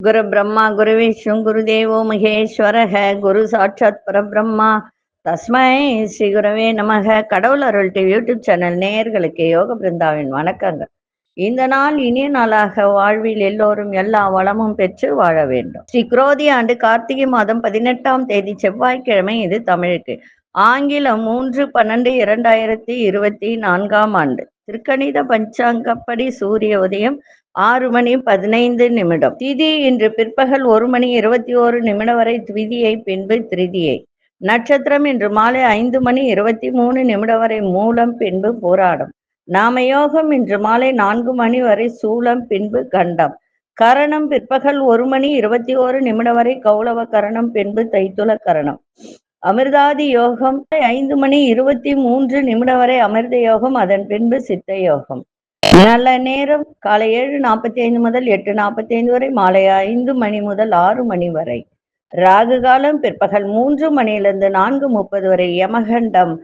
குரு பிரம்மா குரு விஷ்ணு குரு தேவோ மகேஸ்வரக குரு சாட்சாத் பரபிரம்மா தஸ்மை ஸ்ரீ குருவே நமக. கடவுள் அருள் டிவி யூடியூப் சேனல் நேயர்களுக்கு யோக பிருந்தாவின் வணக்கங்கள். இந்த நாள் இனிய நாளாக வாழ்வில் எல்லோரும் எல்லா வளமும் பெற்று வாழ வேண்டும். ஸ்ரீ குரோதி ஆண்டு கார்த்திகை மாதம் 18ஆம் தேதி செவ்வாய்க்கிழமை. இது தமிழுக்கு. ஆங்கிலம் 3/12/2024 ஆண்டு. திருக்கணித பஞ்சாங்கப்படி சூரிய உதயம் 6:15. திதி இன்று பிற்பகல் 1:21 வரை திதியை, பின்பு திருதியை. நட்சத்திரம் இன்று மாலை 5:23 வரை மூலம், பின்பு போராடம். நாமயோகம் இன்று மாலை 4 மணி வரை சூலம், பின்பு கண்டம். கரணம் பிற்பகல் 1:21 வரை கௌளவ கரணம், பின்பு தைத்துல கரணம். அமிர்தாதி யோகம் 5:23 வரை அமிர்த யோகம், அதன் பின்பு சித்த யோகம். நல்ல நேரம் காலை 7:45 முதல் 8:45 வரை, மாலை 5 மணி முதல் 6 மணி வரை. ராகு காலம் பிற்பகல் 3 மணியிலிருந்து 4:30 வரை. யமகண்டம்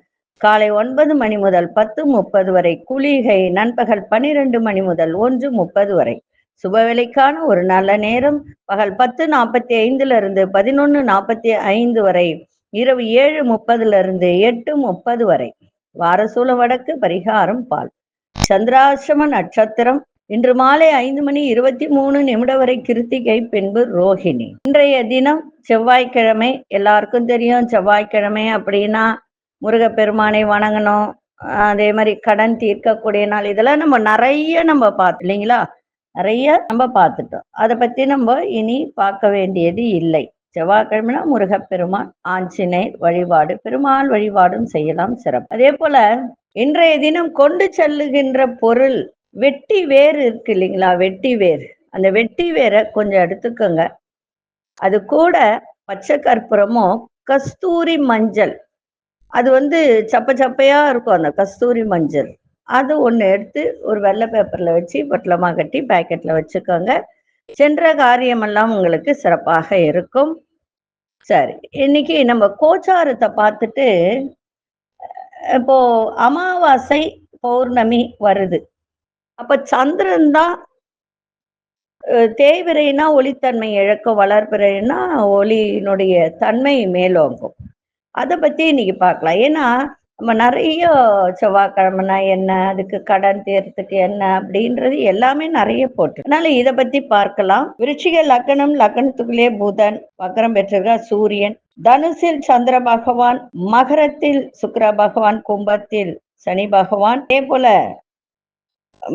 காலை 9 மணி முதல் 10:30 வரை. குளிகை நண்பகல் 12 மணி முதல் 1:30 வரை. சுபவேளைக்கான ஒரு நல்ல நேரம் பகல் 10:45 11:45 வரை. இரவு 7:30 8:30 வரை. வாரசூல வடக்கு. பரிகாரம் பால். சந்திராசிரம நட்சத்திரம் இன்று மாலை 5:23 வரை கிருத்திகை, பின்பு ரோஹிணி. இன்றைய தினம் செவ்வாய்க்கிழமை. எல்லாருக்கும் தெரியும் செவ்வாய்க்கிழமை அப்படின்னா முருகப்பெருமானை வணங்கணும், அதே மாதிரி கடன் தீர்க்கக்கூடிய நாள். இதெல்லாம் நம்ம பார்த்தோம் இல்லைங்களா, நிறைய நம்ம பார்த்துட்டோம். அதை பத்தி நம்ம இனி பார்க்க வேண்டியது இல்லை. செவ்வாய்க்கிழமைனா முருகப்பெருமான், ஆஞ்சநேயர் வழிபாடு, பெருமாள் வழிபாடும் செய்யலாம், சிறப்பு. அதே போல இன்றைய தினம் கொண்டு செல்லுகின்ற பொருள் வெட்டி வேர் இருக்கு இல்லைங்களா, வெட்டி வேர். அந்த வெட்டி வேரை கொஞ்சம் எடுத்துக்கோங்க. அது கூட பச்சை கற்பூரமும் கஸ்தூரி மஞ்சள், அது சப்ப சப்பையா இருக்கும் அந்த கஸ்தூரி மஞ்சள், அது ஒன்று எடுத்து ஒரு வெள்ளை பேப்பர்ல வச்சு பொட்டலமாக கட்டி பேக்கெட்ல வச்சுக்கோங்க. சென்ற காரியமெல்லாம் உங்களுக்கு சிறப்பாக இருக்கும். சரி, இன்னைக்கு நம்ம கோச்சாரத்தை பார்த்துட்டு, இப்போ அமாவாசை பௌர்ணமி வருது. அப்ப சந்திரன் தான் தேய்பிரைனா ஒளித்தன்மை இழக்கும், வளர்பிறைனா ஒளியினுடைய தன்மை மேலோங்கும். அதை பத்தி இன்னைக்கு பார்க்கலாம். ஏன்னா நம்ம நிறைய செவ்வாய்க்கிழமைனா என்ன, அதுக்கு கடன் தீர்த்துக்கு என்ன அப்படின்றது எல்லாமே நிறைய போட்டு, அதனால இதை பத்தி பார்க்கலாம். விருச்சிக லக்னம், லக்னத்துக்குள்ளே புதன் வக்ரம் பெற்றிருக்க சூரியன், தனுசில் சந்திர பகவான், மகரத்தில் சுக்கிர பகவான், கும்பத்தில் சனி பகவான், அதே போல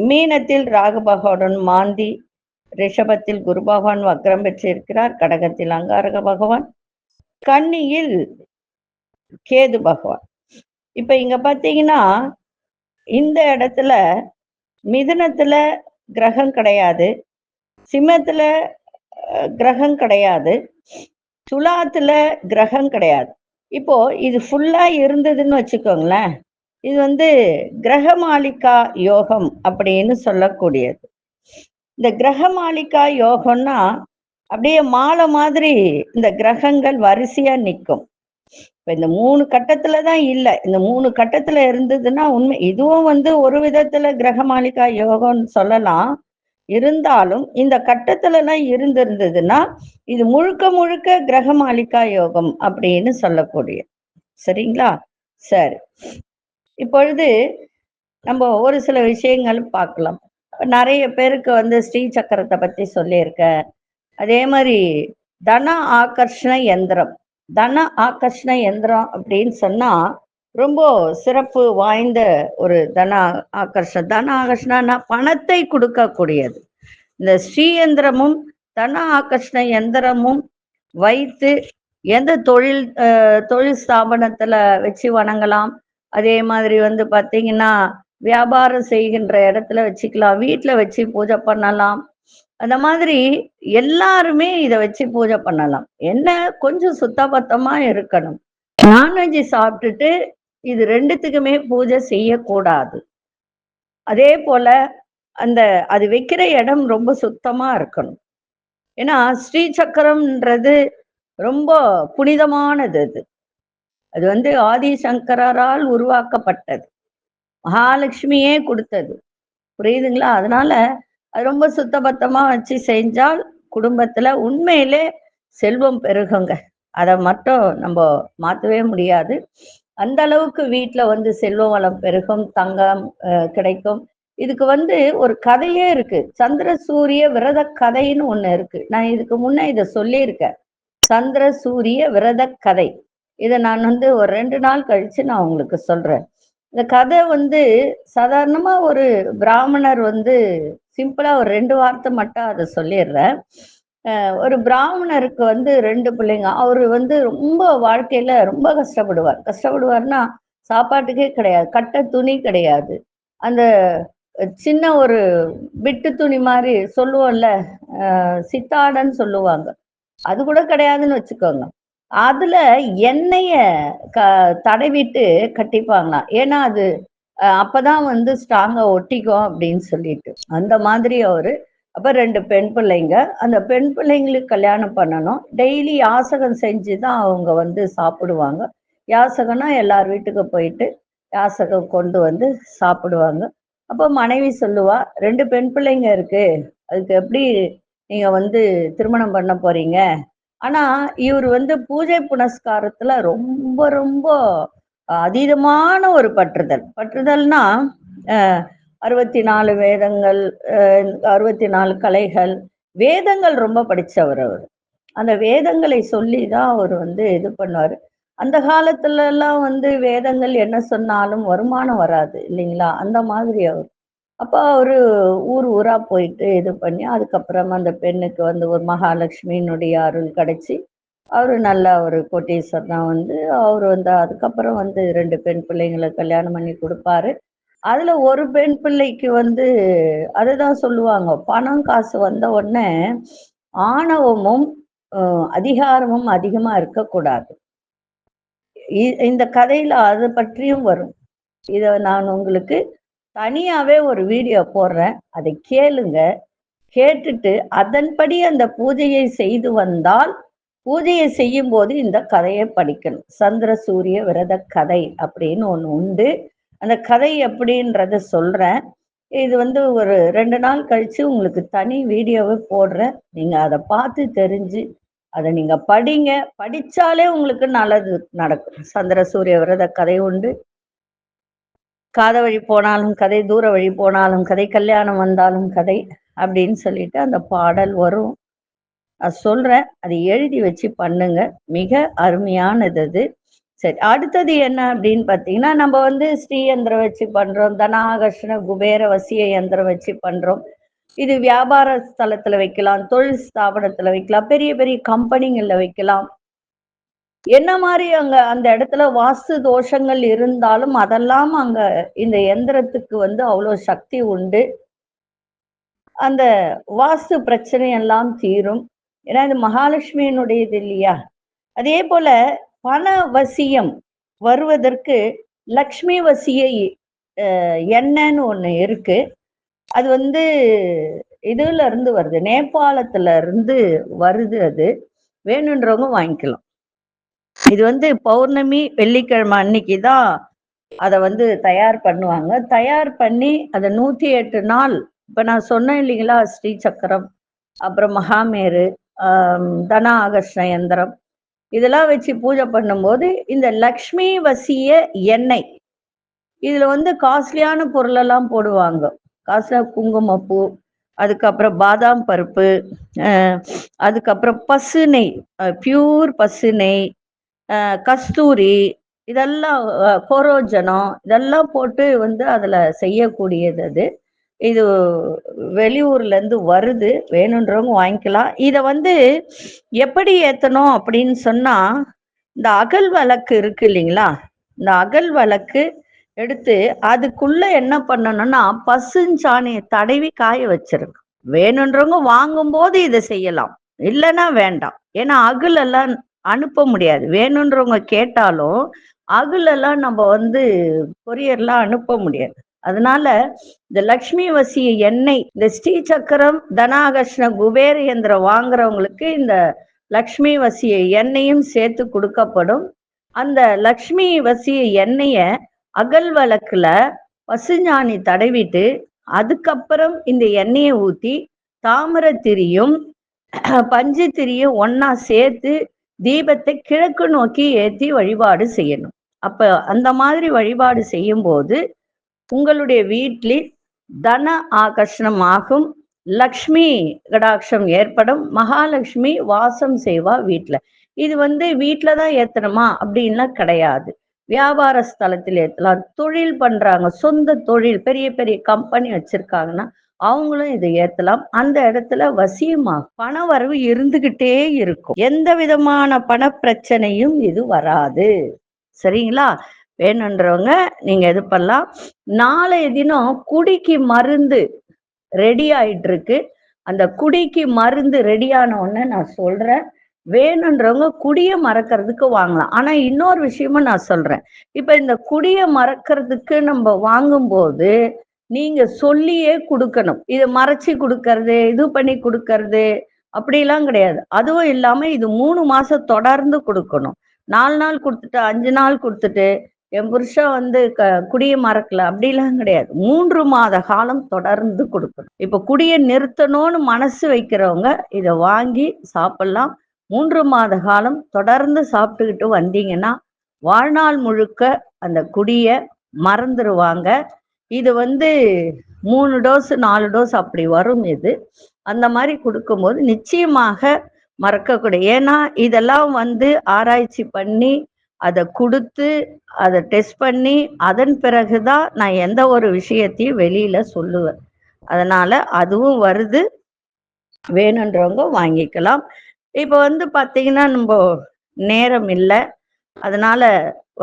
மீனத்தில் ராகு பகவான் மாந்தி, ரிஷபத்தில் குரு பகவான் வக்ரம் பெற்றிருக்கிறார், கடகத்தில் அங்காரக பகவான், கன்னியில் கேது பகவான். இப்ப இங்க பாத்தீங்கன்னா இந்த இடத்துல மிதுனத்துல கிரகம் கிடையாது, சிம்மத்துல கிரகம் கிடையாது, துலாத்துல கிரகம் கிடையாது. இப்போ இது ஃபுல்லா இருந்ததுன்னு வச்சுக்கோங்களேன், இது கிரகமாலிகா யோகம் அப்படின்னு சொல்லக்கூடியது. இந்த கிரகமாலிகா யோகம்னா அப்படியே மாலை மாதிரி இந்த கிரகங்கள் வரிசையா நிற்கும். இப்ப இந்த 3 கட்டத்துல தான் இல்லை, இந்த 3 கட்டத்துல இருந்ததுன்னா உண்மை இதுவும் ஒரு விதத்துல கிரகமாலிகா யோகம்னு சொல்லலாம். இருந்தாலும் இந்த கட்டத்துல எல்லாம் இருந்திருந்ததுன்னா இது முழுக்க முழுக்க கிரகமாலிகா யோகம் அப்படின்னு சொல்லக்கூடிய. சரிங்களா? சரி, இப்பொழுது நம்ம ஒரு சில விஷயங்கள் பார்க்கலாம். நிறைய பேருக்கு ஸ்ரீ சக்கரத்தை பத்தி சொல்லியிருக்க. அதே மாதிரி தன ஆகர்ஷண யந்திரம், தன ஆகர்ஷண யந்திரம் அப்படின்னு சொன்னா ரொம்ப சிறப்பு வாய்ந்த ஒரு தன ஆகர்ஷணா பணத்தை கொடுக்கக்கூடியது. இந்த ஸ்ரீயந்திரமும் தன ஆகர்ஷண யந்திரமும் வைத்து எந்த தொழில் ஸ்தாபனத்துல வச்சு வணங்கலாம். அதே மாதிரி பாத்தீங்கன்னா வியாபாரம் செய்கின்ற இடத்துல வச்சுக்கலாம், வீட்டுல வச்சு பூஜை பண்ணலாம். அந்த மாதிரி எல்லாருமே இதை வச்சு பூஜை பண்ணலாம். என்ன, கொஞ்சம் சுத்தபத்தமா இருக்கணும். நான்வெஜ் சாப்பிட்டுட்டு இது ரெண்டுத்துக்குமே பூஜை செய்யக்கூடாது. அதே போல அது வைக்கிற இடம் ரொம்ப சுத்தமா இருக்கணும். ஏன்னா ஸ்ரீ சக்கரம்ன்றது ரொம்ப புனிதமானது. அது ஆதிசங்கரால் உருவாக்கப்பட்டது, மகாலட்சுமியே கொடுத்தது. புரியுதுங்களா? அதனால அது ரொம்ப சுத்தபத்தமா வச்சு செஞ்சால் குடும்பத்துல உண்மையிலே செல்வம் பெருகுங்க. அதை மட்டும் நம்ம மாத்தவே முடியாது. அந்த அளவுக்கு வீட்டுல வந்து செல்வ வளம் பெருகும், தங்கம் கிடைக்கும். இதுக்கு வந்து ஒரு கதையே இருக்கு. சந்திர சூரிய விரத கதைன்னு ஒண்ணு இருக்கு. நான் இதுக்கு முன்ன இதை சொல்லியிருக்கேன். சந்திர சூரிய விரத கதை. இதை நான் வந்து ஒரு 2 நாள் கழிச்சு நான் உங்களுக்கு சொல்றேன். இந்த கதை வந்து சாதாரணமா ஒரு பிராமணர் வந்து சிம்பிளா ஒரு 2 வார்த்தை மட்டும் அதை சொல்லிடுறேன். ஒரு பிராமணருக்கு வந்து 2 பிள்ளைங்க. அவரு வந்து ரொம்ப வாழ்க்கையில ரொம்ப கஷ்டப்படுவார். கஷ்டப்படுவார்னா சாப்பாட்டுக்கே கிடையாது, கட்ட துணி கிடையாது. அந்த சின்ன ஒரு பிட்டு துணி மாதிரி சொல்லுவோம்ல, சித்தாடன்னு சொல்லுவாங்க, அது கூட கிடையாதுன்னு வச்சுக்கோங்க. அதுல எண்ணெய தடவிட்டு கட்டிப்பாங்களாம். ஏன்னா அது அப்பதான் வந்து ஸ்ட்ராங்கா ஒட்டிக்கும் அப்படின்னு சொல்லிட்டு. அந்த மாதிரி அவரு. அப்ப 2 பெண் பிள்ளைங்க. அந்த பெண் பிள்ளைங்களுக்கு கல்யாணம் பண்ணணும். டெய்லி யாசகம் செஞ்சுதான் அவங்க வந்து சாப்பிடுவாங்க. யாசகம்னா எல்லார் வீட்டுக்கு போயிட்டு யாசகம் கொண்டு வந்து சாப்பிடுவாங்க. அப்ப மனைவி சொல்லுவா, 2 பெண் பிள்ளைங்க இருக்கு, அதுக்கு எப்படி நீங்க வந்து திருமணம் பண்ண போறீங்க? ஆனா இவர் வந்து பூஜை புனஸ்காரத்துல ரொம்ப ரொம்ப அதீதமான ஒரு பற்றுதல்னா 64 வேதங்கள், 64 கலைகள், வேதங்கள் ரொம்ப படிச்சவர் அவர். அந்த வேதங்களை சொல்லிதான் அவர் வந்து இது பண்ணுவாரு. அந்த காலத்துல எல்லாம் வந்து வேதங்கள் என்ன சொன்னாலும் வருமானம் வராது இல்லைங்களா? அந்த மாதிரி அவர். அப்ப அவரு ஊர் ஊரா போயிட்டு இது பண்ணி, அதுக்கப்புறமா அந்த பெண்ணுக்கு வந்து ஒரு மகாலட்சுமியினுடைய அருள் கிடைச்சி அவரு நல்ல ஒரு கோட்டீஸ்வரர் தான் வந்து அவரு வந்து அதுக்கப்புறம் வந்து 2 பெண் பிள்ளைங்களை கல்யாணம் பண்ணி கொடுப்பாரு. அதுல ஒரு பெண் பிள்ளைக்கு வந்து அதுதான் சொல்லுவாங்க, பணம் காசு வந்த உடனே ஆணவமும் அதிகாரமும் அதிகமா இருக்கக்கூடாது. இந்த கதையில அது பற்றியும் வரும். இத நான் உங்களுக்கு தனியாவே ஒரு வீடியோ போடுறேன், அதை கேளுங்க. கேட்டுட்டு அதன்படி அந்த பூஜையை செய்து வந்தால், பூஜையை செய்யும் போது இந்த கதையை படிக்கணும். சந்திர சூரிய விரத கதை அப்படின்னு ஒண்ணு உண்டு. அந்த கதை எப்படின்றத சொல்றேன். இது வந்து ஒரு 2 நாள் கழிச்சு உங்களுக்கு தனி வீடியோவை போடுறேன். நீங்க அதை பார்த்து தெரிஞ்சு அதை நீங்க படிங்க. படிச்சாலே உங்களுக்கு நல்லது நடக்கும். சந்திர சூரிய விரத கதை உண்டு. காத வழி போனாலும் கதை, தூர வழி போனாலும் கதை, கல்யாணம் வந்தாலும் கதை அப்படின்னு சொல்லிட்டு அந்த பாடல் வரும். நான் சொல்றேன், அதை எழுதி வச்சு பண்ணுங்க. மிக அருமையானது அது. சரி, அடுத்தது என்ன அப்படின்னு பார்த்தீங்கன்னா, நம்ம வந்து ஸ்ரீ யந்திரம் வச்சு பண்றோம், தனாகர்ஷண குபேர வசிய யந்திரம் வச்சு பண்றோம். இது வியாபார ஸ்தலத்துல வைக்கலாம், தொழில் ஸ்தாபனத்துல வைக்கலாம், பெரிய பெரிய கம்பெனிங்கள்ல வைக்கலாம். என்ன மாதிரி அங்க அந்த இடத்துல வாஸ்து தோஷங்கள் இருந்தாலும் அதெல்லாம் அங்க இந்த எந்திரத்துக்கு வந்து அவ்வளவு சக்தி உண்டு. அந்த வாஸ்து பிரச்சனை எல்லாம் தீரும். ஏன்னா இது மகாலட்சுமியினுடையது இல்லையா? அதே போல பண வசியம் வருவதற்கு லக்ஷ்மி வசிய எண்ணெய்ன்னு ஒண்ணு இருக்கு. அது வந்து இதுல இருந்து வருது, நேபாளத்துல இருந்து வருது. அது வேணுன்றவங்க வாங்கிக்கலாம். இது வந்து பௌர்ணமி வெள்ளிக்கிழமை அன்னைக்குதான் அதை வந்து தயார் பண்ணுவாங்க. தயார் பண்ணி அதை 108 நாள், இப்ப நான் சொன்னேன் இல்லைங்களா, ஸ்ரீ சக்கரம், அப்புறம் மகாமேரு, தன ஆகர்ஷண யந்திரம், இதெல்லாம் வச்சு பூஜை பண்ணும்போது இந்த லக்ஷ்மி வசிய எண்ணெய், இதுல வந்து காஸ்ட்லியான பொருள் எல்லாம் போடுவாங்க. காசுல குங்குமப்பூ, அதுக்கப்புறம் பாதாம் பருப்பு, அதுக்கப்புறம் பசு நெய், பியூர் பசு நெய், கஸ்தூரி, இதெல்லாம் கோரோஜனம், இதெல்லாம் போட்டு வந்து அதுல செய்யக்கூடியது அது. இது வெளியூர்ல இருந்து வருது, வேணுன்றவங்க வாங்கிக்கலாம். இத வந்து எப்படி ஏத்தணும் அப்படின்னு சொன்னா, இந்த அகல் விளக்கு இருக்கு இல்லைங்களா, இந்த அகல் விளக்கு எடுத்து அதுக்குள்ள என்ன பண்ணணும்னா பசுஞ்சாணியை தடவி காய வச்சிருக்கு. வேணுன்றவங்க வாங்கும் போது இதை செய்யலாம், இல்லைன்னா வேண்டாம். ஏன்னா அகல் எல்லாம் அனுப்ப முடியாது. வேணுன்றவங்க கேட்டாலும் அகல் எல்லாம் நம்ம வந்து கொரியர்லாம் அனுப்ப முடியாது. அதனால இந்த லக்ஷ்மி வசிய எண்ணெய், இந்த ஸ்ரீ சக்கரம், தனாகர்ஷ்ண குபேர யந்திரம் வாங்குறவங்களுக்கு இந்த லக்ஷ்மி வசிய எண்ணெயும் சேர்த்து கொடுக்கப்படும். அந்த லக்ஷ்மி வசிய எண்ணெய அகல் விளக்குல பசுஞாணி தடவிட்டு அதுக்கப்புறம் இந்த எண்ணெயை ஊத்தி தாமிரத்திரியும் பஞ்சு திரிய ஒன்னா சேர்த்து தீபத்தை கிழக்கு நோக்கி ஏற்றி வழிபாடு செய்யணும். அப்ப அந்த மாதிரி வழிபாடு செய்யும் போது உங்களுடைய வீட்டில் தன ஆகர்ஷணம் ஆகும், லக்ஷ்மி கடாட்சம் ஏற்படும், மகாலட்சுமி வாசம் செய்வா வீட்டுல. இது வீட்டுல தான் ஏத்தணுமா அப்படின்லாம் கிடையாது. வியாபார ஸ்தலத்தில் ஏத்தலாம், தொழில் பண்றாங்க, சொந்த தொழில், பெரிய பெரிய கம்பெனி வச்சிருக்காங்கன்னா அவங்களும் இதை ஏத்தலாம். அந்த இடத்துல வசியமாகும், பண வரவு இருந்துகிட்டே இருக்கும், எந்த விதமான பண பிரச்சனையும் இது வராது. சரிங்களா? வேணுன்றவங்க நீங்க இது பண்ணலாம். நாளைய தினம் குடிக்கு மருந்து ரெடி ஆயிட்டு இருக்கு. அந்த குடிக்கு மருந்து ரெடியான உடனே நான் சொல்றேன், வேணுன்றவங்க குடிய மறக்கிறதுக்கு வாங்கலாம். ஆனா இன்னொரு விஷயமும் நான் சொல்றேன், இப்ப இந்த குடிய மறக்கிறதுக்கு நம்ம வாங்கும்போது நீங்க சொல்லியே கொடுக்கணும். இதை மறைச்சி கொடுக்கறது, இது பண்ணி கொடுக்கறது அப்படிலாம் கிடையாது. அதுவும் இல்லாம இது 3 மாசம் தொடர்ந்து கொடுக்கணும். 4 நாள் கொடுத்துட்டு 5 நாள் கொடுத்துட்டு என் புருஷன் குடிய மறக்கல அப்படிலாம் கிடையாது. 3 மாத காலம் தொடர்ந்து கொடுக்கணும். இப்ப குடிய நிறுத்தணும்னு மனசு வைக்கிறவங்க இதை வாங்கி சாப்பிடலாம். 3 மாத காலம் தொடர்ந்து சாப்பிட்டுக்கிட்டு வந்தீங்கன்னா வாழ்நாள் முழுக்க அந்த குடிய மறந்துடுவாங்க. இது 3 டோஸ் 4 டோஸ் அப்படி வரும். இது அந்த மாதிரி கொடுக்கும்போது நிச்சயமாக மறக்கக்கூடிய, ஏன்னா இதெல்லாம் ஆராய்ச்சி பண்ணி அதை கொடுத்து அதை டெஸ்ட் பண்ணி அதன் பிறகுதான் நான் எந்த ஒரு விஷயத்தையும் வெளியில சொல்லுவேன். அதனால அதுவும் வருது, வேணுன்றவங்க வாங்கிக்கலாம். இப்ப பாத்தீங்கன்னா நம்ம நேரம் இல்லை, அதனால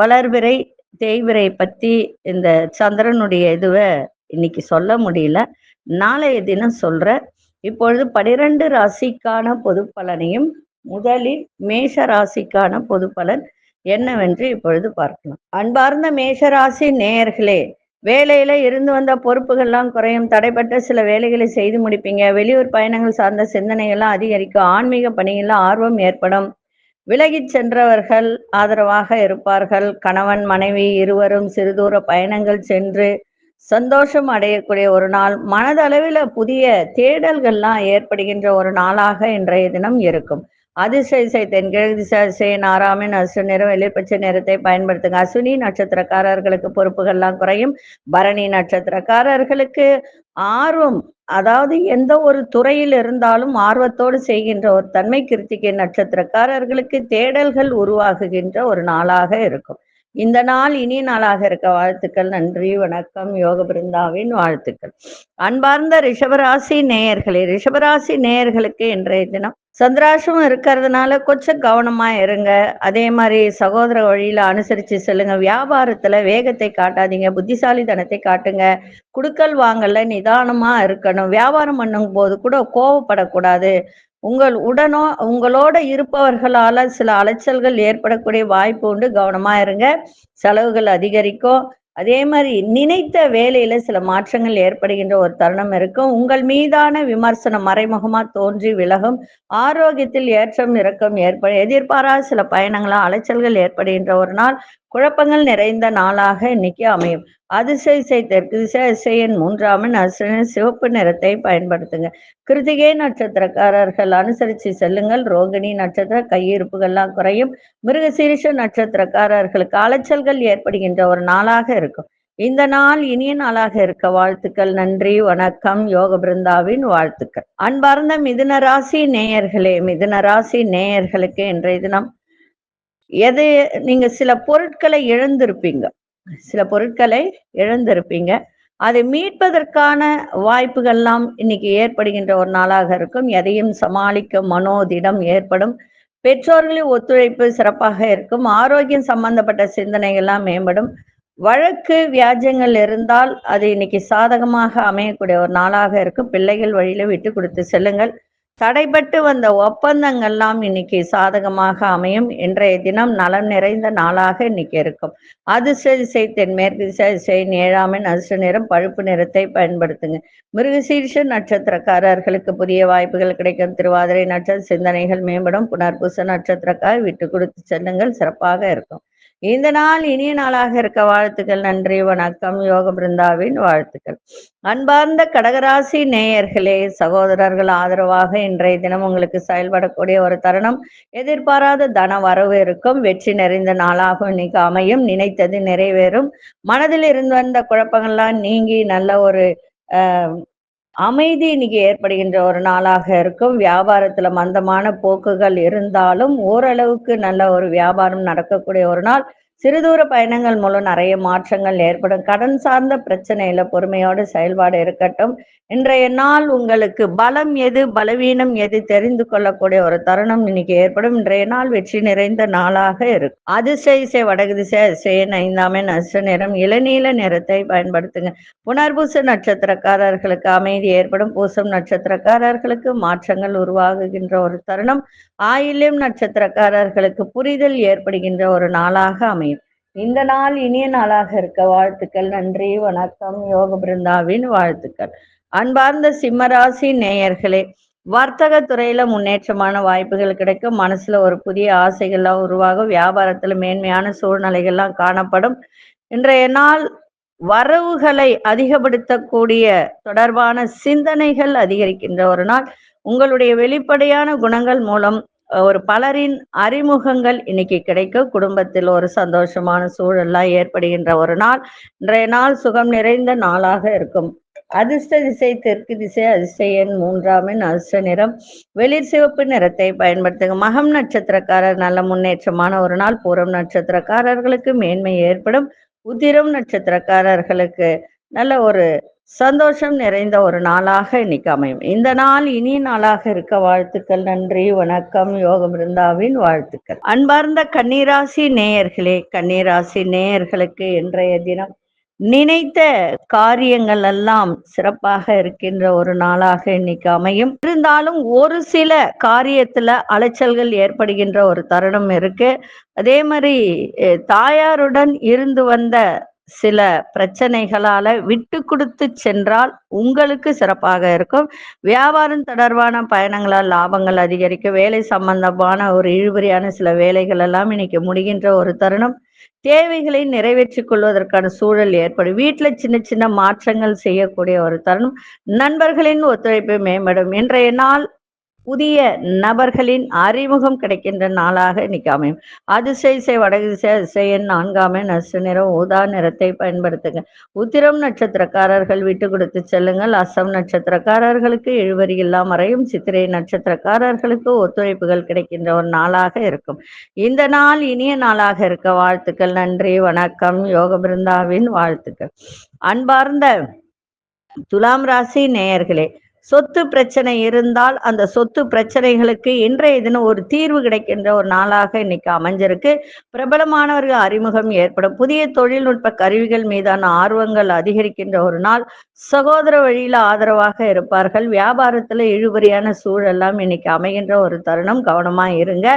வளர்பிறை தேய்பிறை பத்தி இந்த சந்திரனுடைய இதுவை இன்னைக்கு சொல்ல முடியல, நாளைய தினம் சொல்றேன். இப்பொழுது 12 ராசிக்கான பொது பலனையும் முதலில் மேஷ ராசிக்கான பொது பலன் என்னவென்று இப்பொழுது பார்க்கலாம். அன்பார்ந்த மேஷராசி நேயர்களே, வேலையில இருந்து வந்த பொறுப்புகள்லாம் குறையும், தடைப்பட்ட சில வேலைகளை செய்து முடிப்பீங்க, வெளியூர் பயணங்கள் சார்ந்த சிந்தனைகள்லாம் அதிகரிக்கும், ஆன்மீக பணியெல்லாம் ஆர்வம் ஏற்படும், விலகிச் சென்றவர்கள் ஆதரவாக இருப்பார்கள், கணவன் மனைவி இருவரும் சிறுதூர பயணங்கள் சென்று சந்தோஷம் அடையக்கூடிய ஒரு நாள், மனதளவில் புதிய தேடல்கள்லாம் ஏற்படுகின்ற ஒரு நாளாக இன்றைய தினம் இருக்கும். அதிசய தென்கிழக்கு திசை நாராமின் அசு நிறம் வெளிர்பச்சை நிறத்தை பயன்படுத்துங்க. அசுனி நட்சத்திரக்காரர்களுக்கு பொறுப்புகள்லாம் குறையும். பரணி நட்சத்திரக்காரர்களுக்கு ஆர்வம், அதாவது எந்த ஒரு துறையில் இருந்தாலும் ஆர்வத்தோடு செய்கின்ற ஒரு தன்மை. கிருத்திகை நட்சத்திரக்காரர்களுக்கு தேடல்கள் உருவாகுகின்ற ஒரு நாளாக இருக்கும். இந்த நாள் இனிய நாளாக இருக்க வாழ்த்துக்கள். நன்றி, வணக்கம். யோக பிருந்தாவின் வாழ்த்துக்கள். அன்பார்ந்த ரிஷபராசி நேயர்களே, ரிஷபராசி நேயர்களுக்கு இன்றைய தினம் சந்திராசம் இருக்கிறதுனால கொஞ்சம் கவனமா இருங்க. அதே மாதிரி சகோதர வழியில அனுசரிச்சு செல்லுங்க. வியாபாரத்துல வேகத்தை காட்டாதீங்க, புத்திசாலித்தனத்தை காட்டுங்க. குடுக்கல் வாங்கல நிதானமா இருக்கணும். வியாபாரம் பண்ணும் போது கூட கோவப்படக்கூடாது. உங்களோட இருப்பவர்களால சில அலைச்சல்கள் ஏற்படக்கூடிய வாய்ப்பு உண்டு, கவனமா இருங்க. செலவுகள் அதிகரிக்கும். அதே மாதிரி நினைத்த வேலையில சில மாற்றங்கள் ஏற்படுகின்ற ஒரு தருணம் இருக்கும். உங்கள் மீதான விமர்சனம் மறைமுகமா தோன்றி விலகும். ஆரோக்கியத்தில் ஏற்றம் இறக்கம் எதிர்பாராத சில பயணங்களால் அலைச்சல்கள் ஏற்படுகின்ற ஒரு நாள், குழப்பங்கள் நிறைந்த நாளாக இன்னைக்கு அமையும். அதிசய தெற்கு திசையின் 3ஆம் எண் சிவப்பு நிறத்தை பயன்படுத்துங்க. கிருத்திகை நட்சத்திரக்காரர்கள் அனுசரித்து செல்லுங்கள். ரோகிணி நட்சத்திர கையிருப்புகள்லாம் குறையும். மிருகசீரிஷ நட்சத்திரக்காரர்களுக்கு அலைச்சல்கள் ஏற்படுகின்ற ஒரு நாளாக இருக்கும். இந்த நாள் இனிய நாளாக இருக்க வாழ்த்துக்கள். நன்றி, வணக்கம். யோக பிருந்தாவின் வாழ்த்துக்கள். அன்பார்ந்த மிதுன ராசி நேயர்களே, மிதுன ராசி நேயர்களுக்கு இன்றைய தினம் நீங்க சில பொருட்களை இழந்திருப்பீங்க, அதை மீட்பதற்கான வாய்ப்புகள்லாம் இன்னைக்கு ஏற்படுகின்ற ஒரு நாளாக இருக்கும். எதையும் சமாளிக்க மனோதிடம் ஏற்படும். பெற்றோர்களின் ஒத்துழைப்பு சிறப்பாக இருக்கும். ஆரோக்கியம் சம்பந்தப்பட்ட சிந்தனைகள்லாம் மேம்படும். வழக்கு வியாஜ்யங்கள் இருந்தால் அது இன்னைக்கு சாதகமாக அமையக்கூடிய ஒரு நாளாக இருக்கும். பிள்ளைகள் வழியில விட்டு கொடுத்து செல்லுங்கள். தடைபட்டு வந்த ஒப்பந்தங்கள்லாம் இன்னைக்கு சாதகமாக அமையும். இன்றைய தினம் நலம் நிறைந்த நாளாக இன்னைக்கு இருக்கும். அதிசய தென்மேற்கு திசை 7ஆம் எண் அதிர்ஷ்ட நிறம் பழுப்பு நிறத்தை பயன்படுத்துங்க. மிருகசீரிஷ நட்சத்திரக்காரர்களுக்கு புதிய வாய்ப்புகள் கிடைக்கும். திருவாதிரை நட்சத்திர சிந்தனைகள் மேம்படும். புனர்பூச நட்சத்திரக்கார் விட்டு கொடுத்து செல்லுங்கள், சிறப்பாக இருக்கும். இந்த நாள் இனிய நாளாக இருக்க வாழ்த்துக்கள். நன்றி, வணக்கம். யோக பிருந்தாவின் வாழ்த்துக்கள். அன்பார்ந்த கடகராசி நேயர்களே, சகோதரர்கள் ஆதரவாக இன்றைய தினம் உங்களுக்கு செயல்படக்கூடிய ஒரு தருணம். எதிர்பாராத தன வரவு இருக்கும். வெற்றி நிறைந்த நாளாகவும் இன்னைக்கு அமையும். நினைத்தது நிறைவேறும். மனதில் இருந்து வந்த குழப்பங்கள்லாம் நீங்கி நல்ல ஒரு அமைதி இன்னைக்கு ஏற்படுகின்ற ஒரு நாளாக இருக்கும். வியாபாரத்துல மந்தமான போக்குகள் இருந்தாலும் ஓரளவுக்கு நல்ல ஒரு வியாபாரம் நடக்கக்கூடிய ஒரு நாள். சிறுதூர பயணங்கள் மூலம் நிறைய மாற்றங்கள் ஏற்படும். கடன் சார்ந்த பிரச்சனையில பொறுமையோடு செயல்பாடு இருக்கட்டும். இன்றைய நாள் உங்களுக்கு பலம் எது பலவீனம் எது தெரிந்து கொள்ளக்கூடிய ஒரு தருணம் இன்னைக்கு ஏற்படும். இன்றைய நாள் வெற்றி நிறைந்த நாளாக இருக்கும். அதிசய வடகு திசை அதிசயன் 5ஆம் எண் அசு நிறம் இளநீல நிறத்தை பயன்படுத்துங்க. புனர்பூச நட்சத்திரக்காரர்களுக்கு அமைதி ஏற்படும். பூசம் நட்சத்திரக்காரர்களுக்கு மாற்றங்கள் உருவாகுகின்ற ஒரு தருணம். ஆயில்யம் நட்சத்திரக்காரர்களுக்கு புரிதல் ஏற்படுகின்ற ஒரு நாளாக அமையும். இந்த நாள் இனிய நாளாக இருக்க வாழ்த்துக்கள். நன்றி, வணக்கம். யோக பிருந்தாவின் வாழ்த்துக்கள். அன்பார்ந்த சிம்மராசி நேயர்களே, வர்த்தக துறையில முன்னேற்றமான வாய்ப்புகள் கிடைக்கும். மனசுல ஒரு புதிய ஆசைகள்லாம் உருவாகும். வியாபாரத்துல மேன்மையான சூழ்நிலைகள்லாம் காணப்படும். இன்றைய நாள் வரவுகளை அதிகப்படுத்தக்கூடிய தொடர்பான சிந்தனைகள் அதிகரிக்கின்ற ஒரு நாள். உங்களுடைய வெளிப்படையான குணங்கள் மூலம் ஒரு பலரின் அறிமுகங்கள் இன்னைக்கு கிடைக்கும். குடும்பத்தில் ஒரு சந்தோஷமான சூழல்லாம் ஏற்படுகின்ற ஒரு நாள். இன்றைய நாள் சுகம் நிறைந்த நாளாக இருக்கும். அதிர்ஷ்ட திசை தெற்கு திசை. அதிர்ஷ்ட எண் 3ஆம் எண் அதிர்ஷ்ட நிறம் வெளிர் சிவப்பு நிறத்தை பயன்படுத்துங்க. மகம் நட்சத்திரக்காரர் நல்ல முன்னேற்றமான ஒரு நாள். பூரம் நட்சத்திரக்காரர்களுக்கு மேன்மை ஏற்படும். உத்திரம் நட்சத்திரக்காரர்களுக்கு நல்ல ஒரு சந்தோஷம் நிறைந்த ஒரு நாளாக இன்னைக்கு அமையும். இந்த நாள் இனிய நாளாக இருக்க வாழ்த்துக்கள். நன்றி, வணக்கம். யோக பிருந்தாவின் வாழ்த்துக்கள். அன்பார்ந்த கன்னிராசி நேயர்களே, கன்னிராசி நேயர்களுக்கு இன்றைய தினம் நினைத்த காரியங்கள் எல்லாம் சிறப்பாக இருக்கின்ற ஒரு நாளாக இன்னைக்கு அமையும். இருந்தாலும் ஒரு சில காரியத்துல அலைச்சல்கள் ஏற்படுகின்ற ஒரு தருணம் இருக்கு. அதே மாதிரி தாயாருடன் இருந்து வந்த சில பிரச்சனைகளால விட்டு கொடுத்து சென்றால் உங்களுக்கு சிறப்பாக இருக்கும். வியாபாரம் தொடர்பான பயணங்களால் லாபங்கள் அதிகரிக்கும். வேலை சம்பந்தமான ஒரு இழுபறியான சில வேலைகள் எல்லாம் இன்னைக்கு முடிகின்ற ஒரு தருணம். தேவைகளை நிறைவேற்றிக் கொள்வதற்கான சூழல் ஏற்படும். வீட்டுல சின்ன சின்ன மாற்றங்கள் செய்யக்கூடிய ஒரு தருணம். நண்பர்களின் ஒத்துழைப்பு மேம்படும். இன்றைய நாள் புதிய நபர்களின் அறிமுகம் கிடைக்கின்ற நாளாக இன்னைக்கு அமையும். அதிசய வடகு திசை அதிசயன் 4ஆம் எண் அசு நிறம் ஊதா நிறத்தை பயன்படுத்துங்க. உத்திரம் நட்சத்திரக்காரர்கள் விட்டு கொடுத்து செல்லுங்கள். அசம் நட்சத்திரக்காரர்களுக்கு இழுவரி இல்லாம மறையும். சித்திரை நட்சத்திரக்காரர்களுக்கு ஒத்துழைப்புகள் கிடைக்கின்ற ஒரு நாளாக இருக்கும். இந்த நாள் இனிய நாளாக இருக்க வாழ்த்துக்கள். நன்றி, வணக்கம். யோக பிருந்தாவின் வாழ்த்துக்கள். அன்பார்ந்த துலாம் ராசி நேயர்களே, சொத்து பிரச்சனை இருந்தால் அந்த சொத்து பிரச்சனைகளுக்கு இன்றைய தினம் ஒரு தீர்வு கிடைக்கின்ற ஒரு நாளாக இன்னைக்கு அமைஞ்சிருக்கு. பிரபலமானவர்கள் அறிமுகம் ஏற்படும். புதிய தொழில்நுட்ப கருவிகள் மீதான ஆர்வங்கள் அதிகரிக்கின்ற ஒரு நாள். சகோதர வழியில ஆதரவாக இருப்பார்கள். வியாபாரத்துல இழுபறியான சூழல்லாம் இன்னைக்கு அமைகின்ற ஒரு தருணம். கவனமா இருங்க.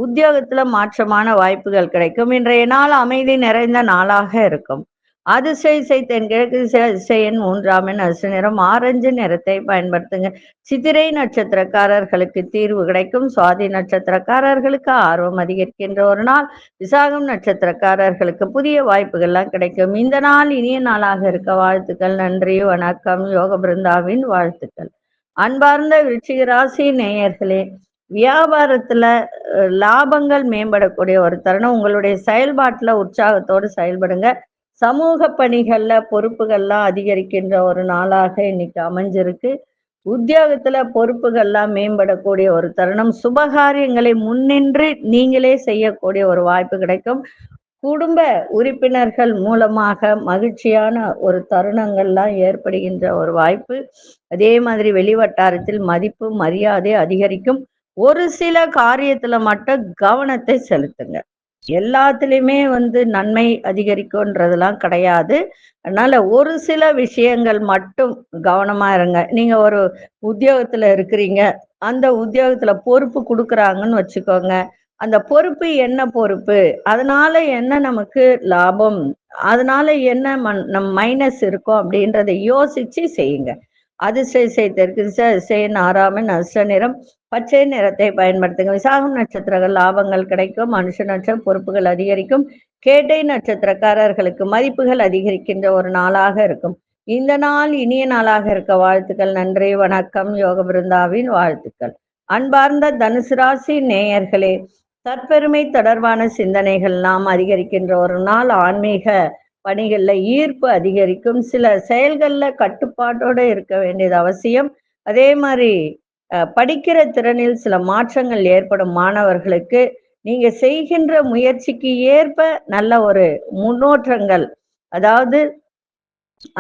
உத்தியோகத்துல மாற்றமான வாய்ப்புகள் கிடைக்கும். இன்றைய நாள் அமைதி நிறைந்த நாளாக இருக்கும். அதிசய தென்கிழக்கு திசை. அதிசய எண் 3ஆம் எண் அசு நிறம் ஆரஞ்சு நிறத்தை பயன்படுத்துங்க. சித்திரை நட்சத்திரக்காரர்களுக்கு தீர்வு கிடைக்கும். சுவாதி நட்சத்திரக்காரர்களுக்கு ஆர்வம் அதிகரிக்கின்ற ஒரு நாள். விசாகம் நட்சத்திரக்காரர்களுக்கு புதிய வாய்ப்புகள்லாம் கிடைக்கும். இந்த நாள் இனிய நாளாக இருக்க வாழ்த்துக்கள். நன்றி, வணக்கம். யோக பிருந்தாவின் வாழ்த்துக்கள். அன்பார்ந்த விருச்சிக ராசி நேயர்களே, வியாபாரத்துல லாபங்கள் மேம்படக்கூடிய ஒரு தருணம். உங்களுடைய செயல்பாட்டுல உற்சாகத்தோடு செயல்படுங்க. சமூக பணிகள்ல பொறுப்புகள்லாம் அதிகரிக்கின்ற ஒரு நாளாக இன்னைக்கு அமைஞ்சிருக்கு. உத்தியோகத்துல பொறுப்புகள்லாம் மேம்படக்கூடிய ஒரு தருணம். சுபகாரியங்களை முன்னின்று நீங்களே செய்யக்கூடிய ஒரு வாய்ப்பு கிடைக்கும். குடும்ப உறுப்பினர்கள் மூலமாக மகிழ்ச்சியான ஒரு தருணங்கள்லாம் ஏற்படுகின்ற ஒரு வாய்ப்பு. அதே மாதிரி வெளிவட்டாரத்தில் மதிப்பு மரியாதை அதிகரிக்கும். ஒரு சில காரியத்துல மட்டும் கவனத்தை செலுத்துங்க. எல்லாத்துலயுமே நன்மை அதிகரிக்கும்ன்றதெல்லாம் கிடையாது. அதனால ஒரு சில விஷயங்கள் மட்டும் கவனமா இருங்க. நீங்க ஒரு உத்தியோகத்துல இருக்கிறீங்க, அந்த உத்தியோகத்துல பொறுப்பு கொடுக்குறாங்கன்னு வச்சுக்கோங்க. அந்த பொறுப்பு என்ன பொறுப்பு, அதனால என்ன நமக்கு லாபம், அதனால என்ன நம் மைனஸ் இருக்கும் அப்படின்றத யோசிச்சு செய்யுங்க. அதிசய தெற்கு திசை நாராமன் அஷ்ட நிறம் பச்சை நிறத்தை பயன்படுத்துங்க. விசாகம் நட்சத்திரங்கள் லாபங்கள் கிடைக்கும். மனுஷ நட்சத்திரம் பொறுப்புகள் அதிகரிக்கும். கேட்டை நட்சத்திரக்காரர்களுக்கு மதிப்புகள் அதிகரிக்கின்ற ஒரு நாளாக இருக்கும். இந்த நாள் இனிய நாளாக இருக்க வாழ்த்துக்கள். நன்றி, வணக்கம். யோக பிருந்தாவின் வாழ்த்துக்கள். அன்பார்ந்த தனுசு ராசி நேயர்களே, தற்பெருமை தொடர்பான சிந்தனைகள் நாம் அதிகரிக்கின்ற ஒரு நாள். ஆன்மீக பணிகள்ல ஈர்ப்பு அதிகரிக்கும். சில செயல்கள்ல கட்டுப்பாட்டோட இருக்க வேண்டியது அவசியம். அதே மாதிரி படிக்கிற திறனில் சில மாற்றங்கள் ஏற்படும். மாணவர்களுக்கு நீங்க செய்கின்ற முயற்சிக்கு ஏற்ப நல்ல ஒரு முன்னோற்றங்கள், அதாவது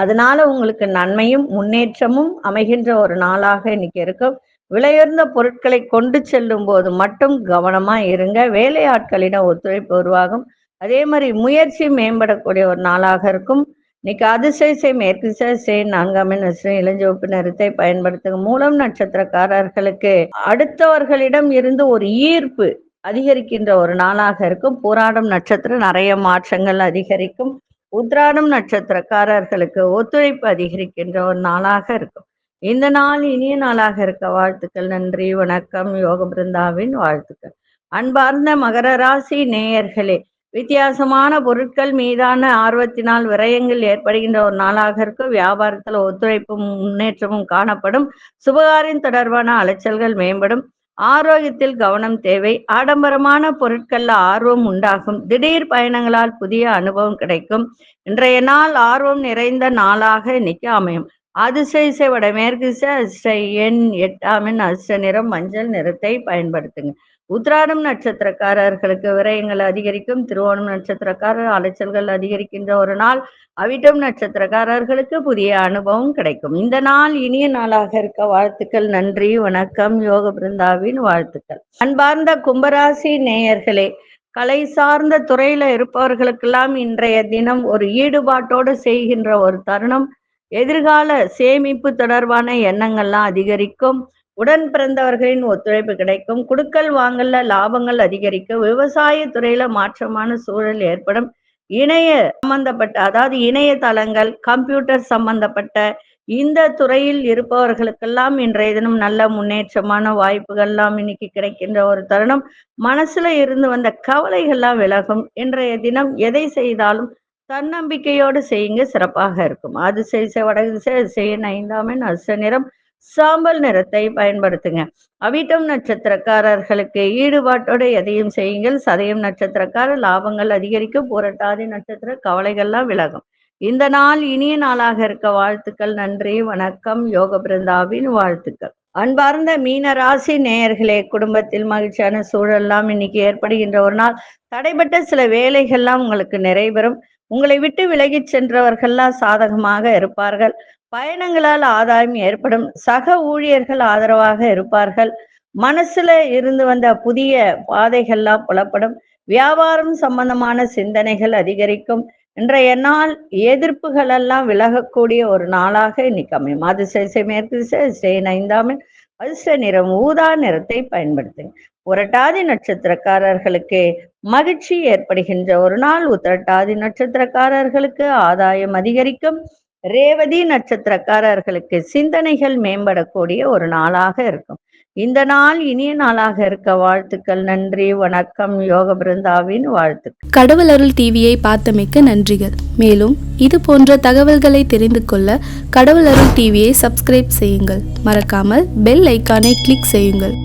அதனால உங்களுக்கு நன்மையும் முன்னேற்றமும் அமைகின்ற ஒரு நாளாக இன்னைக்கு இருக்கும். விலையுயர்ந்த பொருட்களை கொண்டு செல்லும் போது மட்டும் கவனமா இருங்க. வேலையாட்களிடம் ஒத்துழைப்பு உருவாகும். அதே மாதிரி முயற்சி மேம்படக்கூடிய ஒரு நாளாக இருக்கும். இன்னைக்கு அதிசய மேற்கு திசை நான்காம் இளஞ்சிவப்பு நிறத்தை பயன்படுத்துங்க. மூலம் நட்சத்திரக்காரர்களுக்கு அடுத்தவர்களிடம் இருந்து ஒரு ஈர்ப்பு அதிகரிக்கின்ற ஒரு நாளாக இருக்கும். போராடும் நட்சத்திரம் நிறைய மாற்றங்கள் அதிகரிக்கும். உத்ராடம் நட்சத்திரக்காரர்களுக்கு ஒத்துழைப்பு அதிகரிக்கின்ற ஒரு நாளாக இருக்கும். இந்த நாள் இனிய நாளாக இருக்க வாழ்த்துக்கள். நன்றி, வணக்கம். யோக பிருந்தாவின் வாழ்த்துக்கள். அன்பார்ந்த மகர ராசி நேயர்களே, வித்தியாசமான பொருட்கள் மீதான ஆர்வத்தினால் விரயங்கள் ஏற்படுகின்ற ஒரு நாளாக இருக்கும். வியாபாரத்தில் ஒத்துழைப்பும் முன்னேற்றமும் காணப்படும். சுபகாரியம் தொடர்பான அலைச்சல்கள் மேம்படும். ஆரோக்கியத்தில் கவனம் தேவை. ஆடம்பரமான பொருட்கள்ல ஆர்வம் உண்டாகும். திடீர் பயணங்களால் புதிய அனுபவம் கிடைக்கும். இன்றைய நாள் ஆர்வம் நிறைந்த நாளாக இன்னைக்கு அமையும். அதிசய வடமேற்கு எண் 8 அஷ்ட நிறம் மஞ்சள் நிறத்தை பயன்படுத்துங்க. உத்திராடம் நட்சத்திரக்காரர்களுக்கு விரயங்கள் அதிகரிக்கும். திருவோணம் நட்சத்திரக்காரர் அலைச்சல்கள் அதிகரிக்கின்ற ஒரு நாள். அவிட்டம் நட்சத்திரக்காரர்களுக்கு புதிய அனுபவம் கிடைக்கும். இந்த நாள் இனிய நாளாக இருக்க வாழ்த்துக்கள். நன்றி, வணக்கம். யோக பிருந்தாவின் வாழ்த்துக்கள். அன்பார்ந்த கும்பராசி நேயர்களே, கலை சார்ந்த துறையில இருப்பவர்களுக்கெல்லாம் இன்றைய தினம் ஒரு ஈடுபாட்டோடு செய்கின்ற ஒரு தருணம். எதிர்கால சேமிப்பு தொடர்பான எண்ணங்கள்லாம் அதிகரிக்கும். உடன் பிறந்தவர்களின் ஒத்துழைப்பு கிடைக்கும். குடுக்கல் வாங்கல்ல லாபங்கள் அதிகரிக்கும். விவசாய துறையில மாற்றமான சூழல் ஏற்படும். இணைய சம்பந்தப்பட்ட, அதாவது இணையதளங்கள், கம்ப்யூட்டர் சம்பந்தப்பட்ட இந்த துறையில் இருப்பவர்களுக்கெல்லாம் இன்றைய தினம் நல்ல முன்னேற்றமான வாய்ப்புகள்லாம் இன்னைக்கு கிடைக்கின்ற ஒரு தருணம். மனசுல இருந்து வந்த கவலைகள்லாம் விலகும். இன்றைய தினம் எதை செய்தாலும் தன்னம்பிக்கையோடு செய்யுங்க, சிறப்பாக இருக்கும். அதிசய வடகு திசை 5 அஷ்ட நிறம் சாம்பல் நிறத்தை பயன்படுத்துங்க. அவிட்டம் நட்சத்திரக்காரர்களுக்கு ஈடுபாட்டோட எதையும் செய்யுங்கள். சதயம் நட்சத்திரக்காரர் லாபங்கள் அதிகரிக்கும். புரட்டாதி நட்சத்திர கவலைகள்லாம் விலகும். இந்த நாள் இனிய நாளாக இருக்க வாழ்த்துக்கள். நன்றி, வணக்கம். யோக பிருந்தாவின் வாழ்த்துக்கள். அன்பார்ந்த மீன ராசி நேயர்களே, குடும்பத்தில் மகிழ்ச்சியான சூழல்லாம் இன்னைக்கு ஏற்படுகின்ற ஒரு நாள். தடைப்பட்ட சில வேலைகள்லாம் உங்களுக்கு நிறைவேறும். உங்களை விட்டு விலகி சென்றவர்கள்லாம் சாதகமாக இருப்பார்கள். பயணங்களால் ஆதாயம் ஏற்படும். சக ஊழியர்கள் ஆதரவாக இருப்பார்கள். மனசுல இருந்து வந்த புதிய பாதைகள்லாம் புலப்படும். வியாபாரம் சம்பந்தமான சிந்தனைகள் அதிகரிக்கும். இன்றைய நாள் எதிர்ப்புகள் எல்லாம் விலகக்கூடிய ஒரு நாளாக இன்னைக்கு அமையும். அதிசய மேற்கு திசை 5 அதிர்ஷ்ட நிறம் ஊதா நிறத்தை பயன்படுத்துங்க. புரட்டாதி நட்சத்திரக்காரர்களுக்கு மகிழ்ச்சி ஏற்படுகின்ற ஒரு நாள். உத்திரட்டாதி நட்சத்திரக்காரர்களுக்கு ஆதாயம் அதிகரிக்கும். ரேவதி நட்சத்திரக்காரர்களுக்கு சிந்தனைகள் மேம்படக்கூடிய ஒரு நாளாக இருக்கும். இந்த நாள் இனிய நாளாக இருக்க வாழ்த்துக்கள். நன்றி, வணக்கம். யோக பிருந்தாவின் வாழ்த்துக்கள். கடவுள் அருள் டிவியை பார்த்தமைக்கு நன்றிகள். மேலும் இது போன்ற தகவல்களை தெரிந்து கொள்ள கடவுள் அருள் டிவியை சப்ஸ்கிரைப் செய்யுங்கள். மறக்காமல் பெல் ஐக்கானை கிளிக் செய்யுங்கள்.